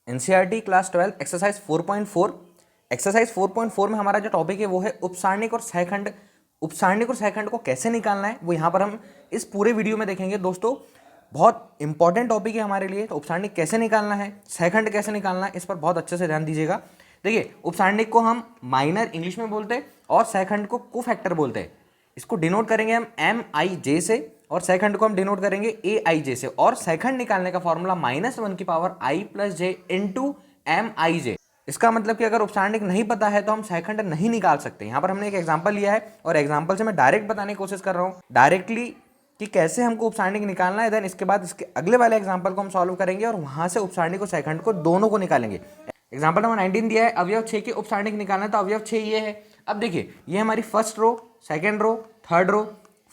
NCERT class 12 exercise 4.4। Exercise 4.4 में हमारा जो टॉपिक है वो है उपसारणिक और सहखंड। उपसारणिक और सहखंड को कैसे निकालना है वो यहाँ पर हम इस पूरे वीडियो में देखेंगे। दोस्तों बहुत इंपॉर्टेंट टॉपिक है हमारे लिए। तो उपसारणिक कैसे निकालना है, सहखंड कैसे निकालना है, इस पर बहुत अच्छे से ध्यान दीजिएगा। देखिए, उपसारणिक को हम माइनर इंग्लिश में बोलते हैं और सहखंड को कोफैक्टर बोलते हैं। इसको डिनोट करेंगे हम MIJ से और सहखंड को हम डिनोट करेंगे AIJ से। और सहखंड निकालने का फॉर्मूला -1 की power I + J into MIJ। इसका मतलब कि अगर उपसारणिक नहीं पता है तो हम सहखंड नहीं निकाल सकते। यहाँ पर हमने एक एग्जांपल लिया है और एग्जांपल से मैं डायरेक्ट बताने की कोशिश कर रहा हूँ डायरेक्टली कि कैसे हमको उपसारणिक निकालना है। देन इसके बाद इसके अगले वाले एग्जाम्पल को हम सॉल्व करेंगे और वहां से उपसारणिक और सहखंड को दोनों को निकालेंगे। एग्जाम्पल नंबर 19 दिया है, अवयव 6 के उपसारणिक निकालना है। तो अवयव 6 ये है। अब देखिए, ये हमारी first row, second row, third row,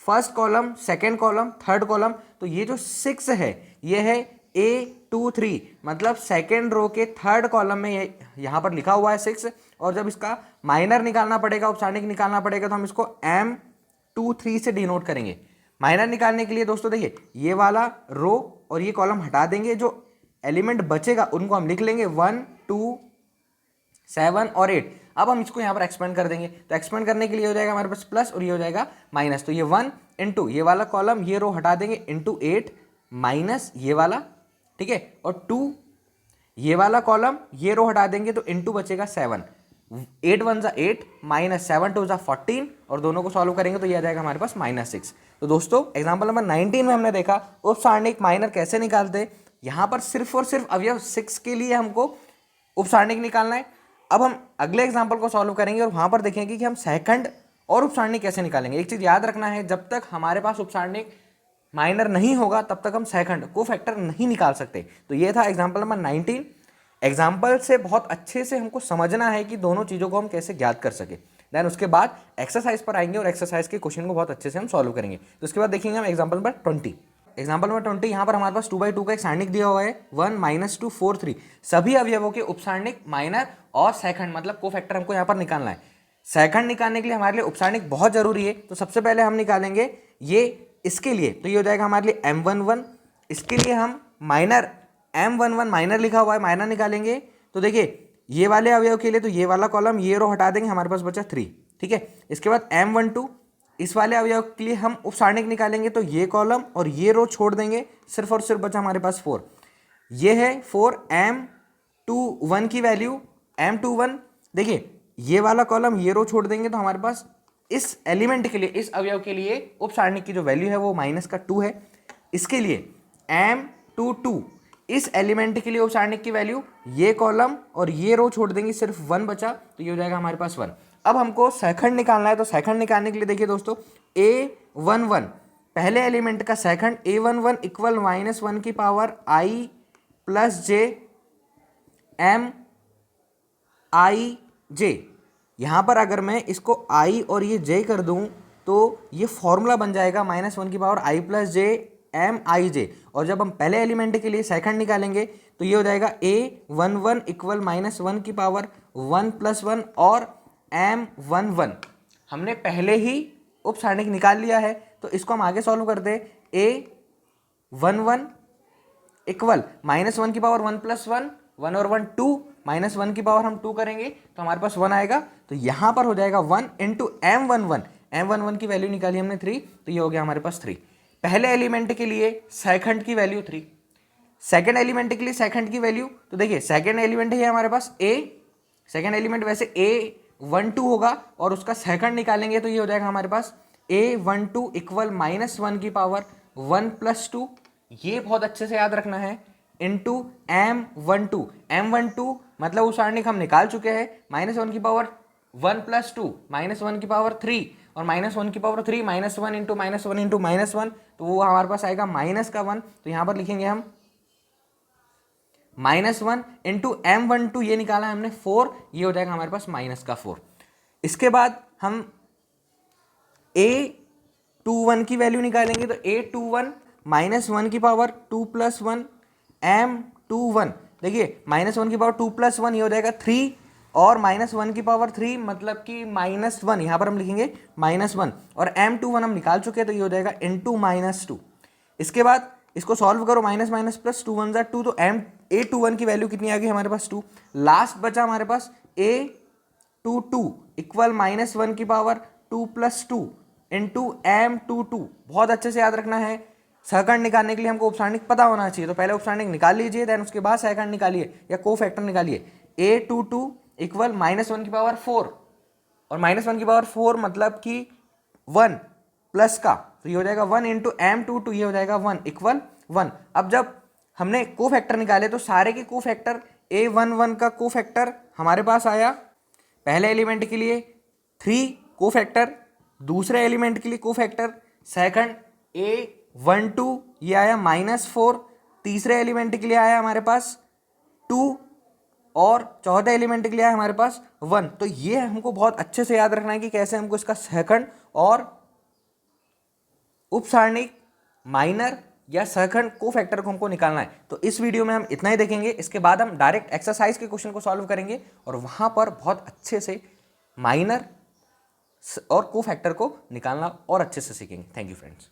first column, second column, third column. तो ये जो 6 है ये है A23, मतलब सेकेंड रो के थर्ड कॉलम में ये यहाँ पर लिखा हुआ है 6। और जब इसका माइनर निकालना पड़ेगा, उपसारणिक निकालना पड़ेगा, तो हम इसको M23 से डिनोट करेंगे। माइनर निकालने के लिए दोस्तों देखिए, ये वाला रो और ये कॉलम हटा देंगे, जो एलिमेंट बचेगा उनको हम लिख लेंगे 1, 2, 7 और 8। अब हम इसको यहाँ पर एक्सपेंड कर देंगे। तो एक्सपेंड करने के लिए हो जाएगा हमारे पास प्लस और ये हो जाएगा माइनस। तो ये 1 इंटू ये वाला कॉलम, ये रो हटा देंगे, इंटू 8 माइनस ये वाला, ठीक है, और 2 ये वाला कॉलम, ये रो हटा देंगे तो इंटू बचेगा 7। 8 1 जा 8 माइनस 7 2 जा 14 और दोनों को सॉल्व करेंगे तो ये आ जाएगा हमारे पास -6। तो दोस्तों एग्जाम्पल नंबर 19 में हमने देखा उपसारणिक माइनर कैसे निकालते। यहाँ पर सिर्फ और सिर्फ अवयव 6 के लिए हमको उपसारणिक निकालना है। अब हम अगले एग्जाम्पल को सॉल्व करेंगे और वहां पर देखेंगे कि हम सहखंड और उपसारणिक कैसे निकालेंगे। एक चीज याद रखना है, जब तक हमारे पास उपसारणिक माइनर नहीं होगा तब तक हम सहखंड को फैक्टर नहीं निकाल सकते। तो ये था एग्जाम्पल नंबर 19। एग्जाम्पल से बहुत अच्छे से हमको समझना है कि दोनों चीजों को हम कैसे ज्ञात कर सके। देन उसके बाद एक्सरसाइज पर आएंगे और एक्सरसाइज के क्वेश्चन को बहुत अच्छे से हम सॉल्व करेंगे। तो उसके बाद देखेंगे हम एग्जाम्पल नंबर 20। एग्जाम्पल नंबर 20, यहाँ पर हमारे पास 2/2 का एक सारणिक दिया हुआ है 1 - 2 4 3। सभी अवयवों के उपसारणिक, माइनर और सहखंड मतलब कोफैक्टर हमको यहाँ पर निकालना है। सहखंड निकालने के लिए हमारे लिए उपसारणिक बहुत जरूरी है। तो सबसे पहले हम निकालेंगे ये इसके लिए, तो ये हो जाएगा हमारे लिए M11। इसके लिए हम माइनर M11 माइनर लिखा हुआ है, माइनर निकालेंगे। तो देखिए, ये वाले अवयव के लिए तो ये वाला कॉलम, ये रो हटा देंगे, हमारे पास बचा 3, ठीक है। इसके बाद M12, इस वाले अवयव के लिए हम उपसारणिक निकालेंगे तो ये कॉलम और ये रो छोड़ देंगे, सिर्फ और सिर्फ बचा हमारे पास 4। ये है 4 M21 की वैल्यू M21। देखिए, ये वाला कॉलम, ये रो छोड़ देंगे तो हमारे पास इस एलिमेंट के लिए, इस अवयव के लिए उपसारणिक की जो वैल्यू है वो -2 है। इसके लिए M22, इस एलिमेंट के लिए उपसारणिक की वैल्यू, ये कॉलम और ये रो छोड़ देंगे, सिर्फ 1 बचा, तो ये हो जाएगा हमारे पास 1। अब हमको सहखंड निकालना है। तो सहखंड निकालने के लिए देखिए दोस्तों, A11 पहले एलिमेंट का सहखंड A11 इक्वल -1 की पावर I + J MIJ। यहां पर अगर मैं इसको I और ये J कर दूं तो ये फॉर्मूला बन जाएगा -1 की पावर I + J MIJ। और जब हम पहले एलिमेंट के लिए सहखंड निकालेंगे तो ये हो जाएगा A11 इक्वल -1 की पावर 1 + 1 और M11। हमने पहले ही उपसारणिक निकाल लिया है तो इसको हम आगे सॉल्व करते हैं। A11 इक्वल -1 की पावर 1 + 1, 1 और 1 2, -1 की पावर हम 2 करेंगे तो हमारे पास 1 आएगा। तो यहां पर हो जाएगा 1 इंटू M11। M11 की वैल्यू निकाली हमने 3, तो ये हो गया हमारे पास 3। पहले एलिमेंट के लिए सहखंड की वैल्यू 3, सेकेंड एलिमेंट के लिए सहखंड की वैल्यू, तो देखिए सेकेंड एलिमेंट है हमारे पास A, सेकेंड एलिमेंट वैसे A12 होगा और उसका सहखंड निकालेंगे तो ये हो जाएगा हमारे पास A12 इक्वल -1 की पावर 1 + 2, ये बहुत अच्छे से याद रखना है, इंटू M12। M12 मतलब उपसारणिक हम निकाल चुके हैं, -1 की पावर 1 + 2, -1 की पावर 3 और -1 की पावर 3, -1 इंटू -1 इंटू -1, तो वो हमारे पास आएगा -1। तो यहां पर लिखेंगे हम -1 इंटू M12, ये निकाला हमने 4, ये हो जाएगा हमारे पास -4। इसके बाद हम A21 की वैल्यू निकालेंगे तो A21 -1 की पावर 2 + 1 M21। देखिए, -1 की पावर 2 + 1 ये हो जाएगा 3 और -1 की पावर 3 मतलब कि -1, यहां पर हम लिखेंगे -1 और M21 हम निकाल चुके हैं तो ये हो जाएगा इंटू -2। इसके बाद इसको सॉल्व करो, -+ +2 1 = 2, तो A21 की वैल्यू कितनी आ गई हमारे पास 2। लास्ट बचा हमारे पास A22 इक्वल -1 की पावर 2 + 2 इंटू M22। बहुत अच्छे से याद रखना है, सहखंड निकालने के लिए हमको उपसारणिक पता होना चाहिए। तो पहले उपसारणिक निकाल लीजिए, देन उसके बाद सहखंड निकालिए या कोफैक्टर निकालिए। A22 इक्वल -1 की पावर 4 और -1 की पावर 4 मतलब कि 1 प्लस का, तो ये हो जाएगा 1 इंटू M22, ये हो जाएगा 1 इक्वल 1। अब जब हमने कोफैक्टर निकाले तो सारे के कोफैक्टर A11 का कोफैक्टर हमारे पास आया पहले एलिमेंट के लिए 3 कोफैक्टर, दूसरे एलिमेंट के लिए कोफैक्टर सेकंड A12 ये आया -4, तीसरे एलिमेंट के लिए आया हमारे पास 2 और चौथे एलिमेंट के लिए आया हमारे पास 1। तो ये हमको बहुत अच्छे से याद रखना है कि कैसे हमको इसका सहखंड और उपसारणिक माइनर या सहखंड कोफैक्टर को हमको निकालना है। तो इस वीडियो में हम इतना ही देखेंगे, इसके बाद हम डायरेक्ट एक्सरसाइज के क्वेश्चन को सॉल्व करेंगे और वहां पर बहुत अच्छे से माइनर और कोफैक्टर को निकालना और अच्छे से सीखेंगे। Thank you friends.